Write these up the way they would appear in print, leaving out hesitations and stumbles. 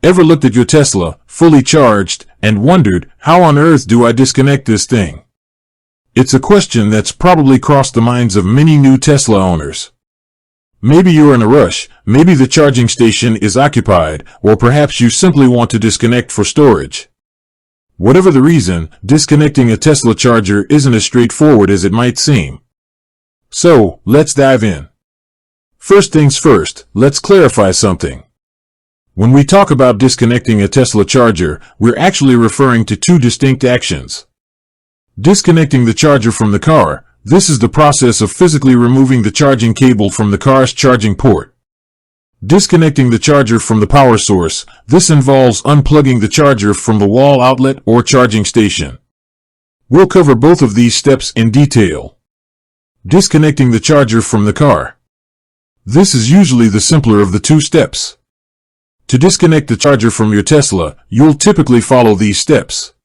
Ever looked at your Tesla, fully charged, and wondered, how on earth do I disconnect this thing? It's a question that's probably crossed the minds of many new Tesla owners. Maybe you're in a rush, maybe the charging station is occupied, or perhaps you simply want to disconnect for storage. Whatever the reason, disconnecting a Tesla charger isn't as straightforward as it might seem. So, let's dive in. First things first, let's clarify something. When we talk about disconnecting a Tesla charger, we're actually referring to two distinct actions. Disconnecting the charger from the car. This is the process of physically removing the charging cable from the car's charging port. Disconnecting the charger from the power source. This involves unplugging the charger from the wall outlet or charging station. We'll cover both of these steps in detail. Disconnecting the charger from the car. This is usually the simpler of the two steps. To disconnect the charger from your Tesla, you'll typically follow these steps.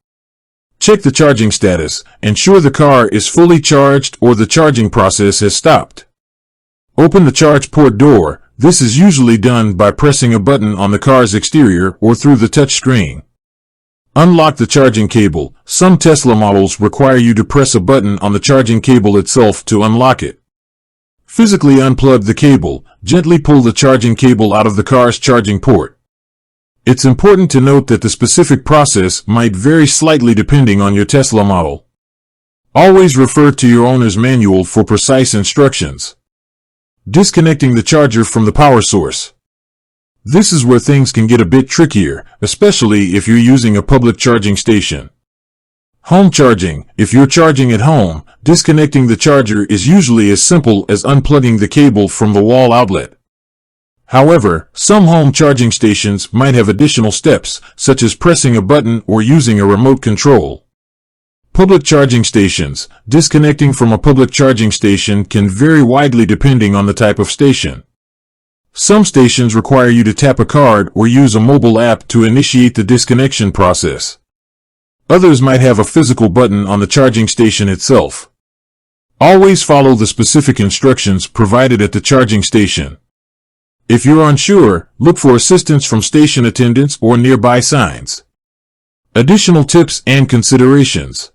Check the charging status. Ensure the car is fully charged or the charging process has stopped. Open the charge port door. This is usually done by pressing a button on the car's exterior or through the touch screen. Unlock the charging cable. Some Tesla models require you to press a button on the charging cable itself to unlock it. Physically unplug the cable. Gently pull the charging cable out of the car's charging port. It's important to note that the specific process might vary slightly depending on your Tesla model. Always refer to your owner's manual for precise instructions. Disconnecting the charger from the power source. This is where things can get a bit trickier, especially if you're using a public charging station. Home charging. If you're charging at home, disconnecting the charger is usually as simple as unplugging the cable from the wall outlet. However, some home charging stations might have additional steps, such as pressing a button or using a remote control. Public charging stations. Disconnecting from a public charging station can vary widely depending on the type of station. Some stations require you to tap a card or use a mobile app to initiate the disconnection process. Others might have a physical button on the charging station itself. Always follow the specific instructions provided at the charging station. If you're unsure, look for assistance from station attendants or nearby signs. Additional tips and considerations.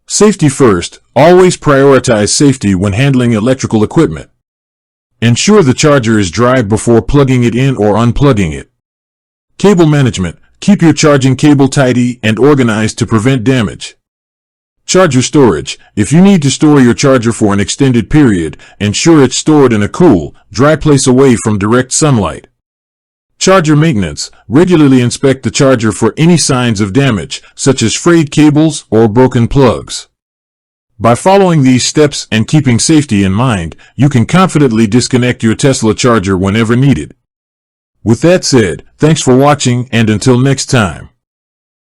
Safety first. Always prioritize safety when handling electrical equipment. Ensure the charger is dry before plugging it in or unplugging it. Cable management. Keep your charging cable tidy and organized to prevent damage. Charger storage. If you need to store your charger for an extended period, ensure it's stored in a cool, dry place away from direct sunlight. Charger maintenance. Regularly inspect the charger for any signs of damage, such as frayed cables or broken plugs. By following these steps and keeping safety in mind, you can confidently disconnect your Tesla charger whenever needed. With that said, thanks for watching, and until next time.